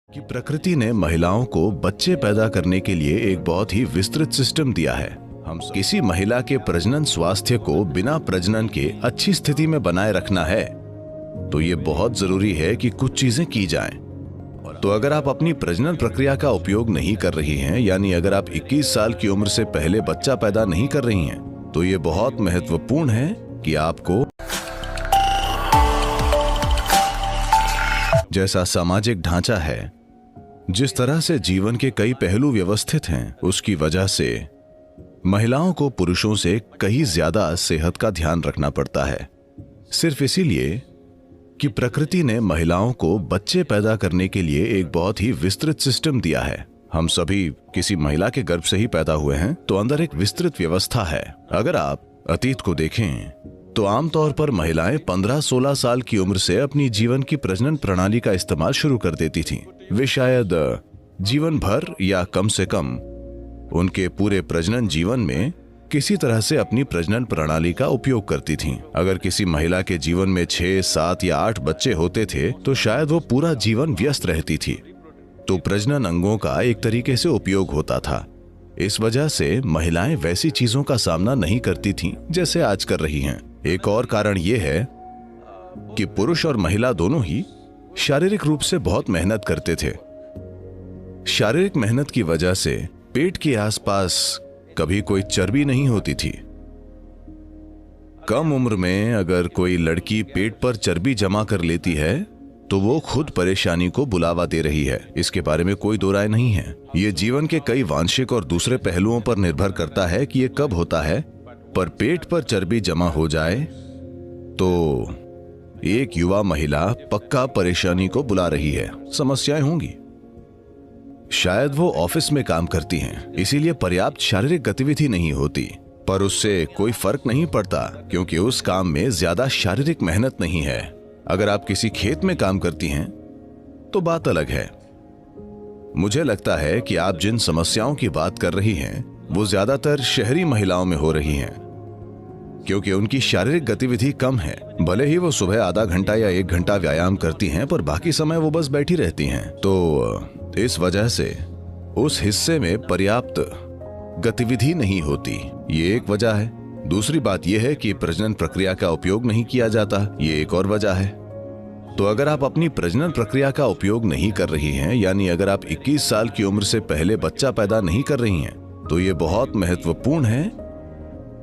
कि प्रकृति ने महिलाओं को बच्चे पैदा करने के लिए एक बहुत ही विस्तृत सिस्टम दिया है। हम किसी महिला के प्रजनन स्वास्थ्य को बिना प्रजनन के अच्छी स्थिति में बनाए रखना है तो ये बहुत जरूरी है कि कुछ चीजें की जाएं। तो अगर आप अपनी प्रजनन प्रक्रिया का उपयोग नहीं कर रही हैं, यानी अगर आप 21 साल की उम्र से पहले बच्चा पैदा नहीं कर रही हैं, तो ये बहुत महत्वपूर्ण है कि आपको जैसा सामाजिक ढांचा है, जिस तरह से जीवन के कई पहलू व्यवस्थित हैं, उसकी वजह से महिलाओं को पुरुषों से कहीं ज्यादा सेहत का ध्यान रखना पड़ता है। सिर्फ इसीलिए कि प्रकृति ने महिलाओं को बच्चे पैदा करने के लिए एक बहुत ही विस्तृत सिस्टम दिया है। हम सभी किसी महिला के गर्भ से ही पैदा हुए हैं, तो अंदर एक विस्तृत व्यवस्था है। अगर आप अतीत को देखें तो आमतौर पर महिलाएं 15-16 साल की उम्र से अपनी जीवन की प्रजनन प्रणाली का इस्तेमाल शुरू कर देती थीं। वे शायद जीवन भर या कम से कम उनके पूरे प्रजनन जीवन में किसी तरह से अपनी प्रजनन प्रणाली का उपयोग करती थीं। अगर किसी महिला के जीवन में 6, 7 या 8 बच्चे होते थे तो शायद वो पूरा जीवन व्यस्त रहती थी। तो प्रजनन अंगों का एक तरीके से उपयोग होता था। इस वजह से महिलाएं वैसी चीजों का सामना नहीं करती थीं जैसे आज कर रही हैं। एक और कारण यह है कि पुरुष और महिला दोनों ही शारीरिक रूप से बहुत मेहनत करते थे। शारीरिक मेहनत की वजह से पेट के आसपास कभी कोई चर्बी नहीं होती थी। कम उम्र में अगर कोई लड़की पेट पर चर्बी जमा कर लेती है तो वो खुद परेशानी को बुलावा दे रही है, इसके बारे में कोई दो राय नहीं है। ये जीवन के कई वांशिक और दूसरे पहलुओं पर निर्भर करता है कि ये कब होता है, पर पेट पर चर्बी जमा हो जाए तो एक युवा महिला पक्का परेशानी को बुला रही है। समस्याएं होंगी। शायद वो ऑफिस में काम करती हैं, इसीलिए पर्याप्त शारीरिक गतिविधि नहीं होती, पर उससे कोई फर्क नहीं पड़ता क्योंकि उस काम में ज्यादा शारीरिक मेहनत नहीं है। अगर आप किसी खेत में काम करती हैं तो बात अलग है। मुझे लगता है कि आप जिन समस्याओं की बात कर रही हैं वो ज्यादातर शहरी महिलाओं में हो रही हैं, क्योंकि उनकी शारीरिक गतिविधि कम है। भले ही वो सुबह आधा घंटा या 1 घंटा व्यायाम करती हैं, पर बाकी समय वो बस बैठी रहती हैं। तो इस वजह से उस हिस्से में पर्याप्त गतिविधि नहीं होती। ये एक वजह है। दूसरी बात यह है कि प्रजनन प्रक्रिया का उपयोग नहीं किया जाता। ये एक और वजह है। तो अगर आप अपनी प्रजनन प्रक्रिया का उपयोग नहीं कर रही हैं, यानी अगर आप 21 साल की उम्र से पहले बच्चा पैदा नहीं कर रही हैं, तो ये बहुत महत्वपूर्ण है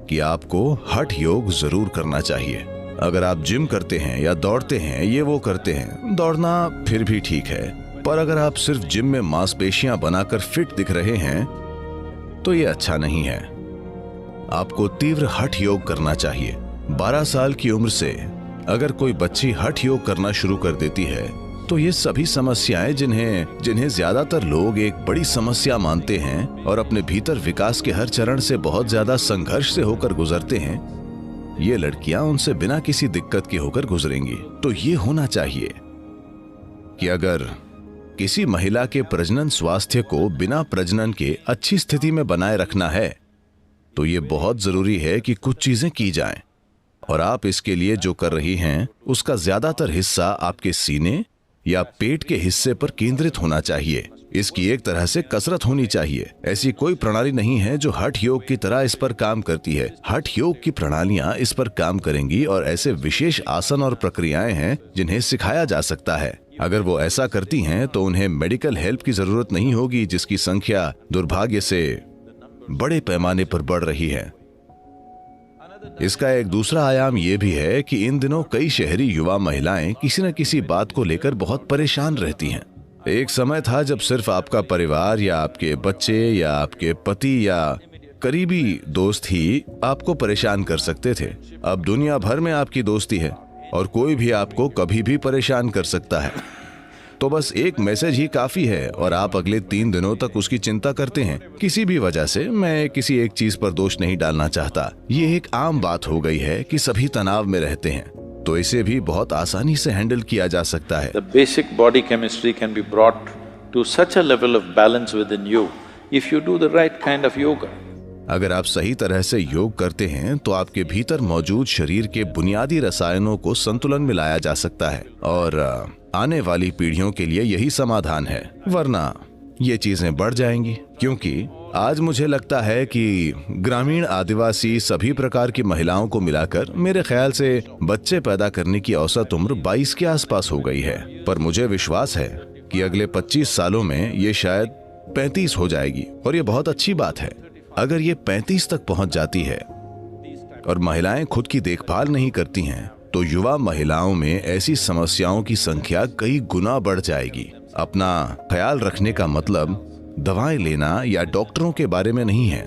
कि आपको हठ योग जरूर करना चाहिए। अगर आप जिम करते हैं या दौड़ते हैं, ये वो करते हैं, दौड़ना फिर भी ठीक है, पर अगर आप सिर्फ जिम में मांसपेशियां बनाकर फिट दिख रहे हैं तो ये अच्छा नहीं है। आपको तीव्र हठ योग करना चाहिए। 12 साल की उम्र से अगर कोई बच्ची हठ योग करना शुरू कर देती है तो ये सभी समस्याएं जिन्हें ज्यादातर लोग एक बड़ी समस्या मानते हैं और अपने भीतर विकास के हर चरण से बहुत ज्यादा संघर्ष से होकर गुजरते हैं, ये लड़कियां उनसे बिना किसी दिक्कत के होकर गुजरेंगी। तो ये होना चाहिए कि अगर किसी महिला के प्रजनन स्वास्थ्य को बिना प्रजनन के अच्छी स्थिति में बनाए रखना है तो ये बहुत जरूरी है कि कुछ चीजें की जाएं। और आप इसके लिए जो कर रही हैं उसका ज्यादातर हिस्सा आपके सीने या पेट के हिस्से पर केंद्रित होना चाहिए। इसकी एक तरह से कसरत होनी चाहिए। ऐसी कोई प्रणाली नहीं है जो हठ योग की तरह इस पर काम करती है। हठ योग की प्रणालियां इस पर काम करेंगी और ऐसे विशेष आसन और प्रक्रियाएं हैं जिन्हें सिखाया जा सकता है। अगर वो ऐसा करती हैं तो उन्हें मेडिकल हेल्प की जरूरत नहीं होगी, जिसकी संख्या दुर्भाग्य से बड़े पैमाने पर बढ़ रही है। इसका एक दूसरा आयाम यह भी है कि इन दिनों कई शहरी युवा महिलाएं किसी न किसी बात को लेकर बहुत परेशान रहती हैं। एक समय था जब सिर्फ आपका परिवार या आपके बच्चे या आपके पति या करीबी दोस्त ही आपको परेशान कर सकते थे। अब दुनिया भर में आपकी दोस्ती है और कोई भी आपको कभी भी परेशान कर सकता है। तो बस एक मैसेज ही काफी है और आप अगले 3 दिनों तक उसकी चिंता करते हैं किसी भी वजह से। मैं किसी एक चीज पर दोष नहीं डालना चाहता। ये एक आम बात हो गई है कि सभी तनाव में रहते हैं, तो इसे भी बहुत आसानी से हैंडल किया जा सकता है। The basic body chemistry can be brought to such a level of balance within you if you do the right kind of yoga. अगर आप सही तरह से योग करते हैं तो आपके भीतर मौजूद शरीर के बुनियादी रसायनों को संतुलन में लाया जा सकता है और आने वाली पीढ़ियों के लिए यही समाधान है, वरना ये चीजें बढ़ जाएंगी। क्योंकि आज मुझे लगता है कि ग्रामीण, आदिवासी, सभी प्रकार की महिलाओं को मिलाकर मेरे ख्याल से बच्चे पैदा करने की औसत उम्र 22 के आसपास हो गई है। पर मुझे विश्वास है कि अगले 25 सालों में ये शायद 35 हो जाएगी और ये बहुत अच्छी बात है। अगर ये 35 तक पहुंच जाती है और महिलाएं खुद की देखभाल नहीं करती हैं तो युवा महिलाओं में ऐसी समस्याओं की संख्या कई गुना बढ़ जाएगी। अपना ख्याल रखने का मतलब दवाएं लेना या डॉक्टरों के बारे में नहीं है।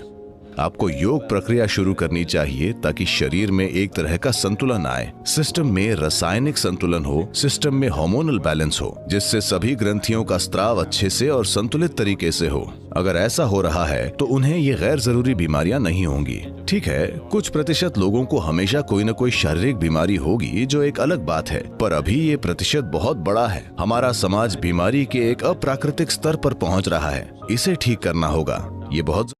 आपको योग प्रक्रिया शुरू करनी चाहिए ताकि शरीर में एक तरह का संतुलन आए, सिस्टम में रासायनिक संतुलन हो, सिस्टम में हार्मोनल बैलेंस हो, जिससे सभी ग्रंथियों का स्त्राव अच्छे से और संतुलित तरीके से हो। अगर ऐसा हो रहा है तो उन्हें ये गैर जरूरी बीमारियां नहीं होंगी। ठीक है, कुछ प्रतिशत लोगों को हमेशा कोई न कोई शारीरिक बीमारी होगी, जो एक अलग बात है, पर अभी ये प्रतिशत बहुत बड़ा है। हमारा समाज बीमारी के एक अप्राकृतिक स्तर पर पहुंच रहा है, इसे ठीक करना होगा। ये बहुत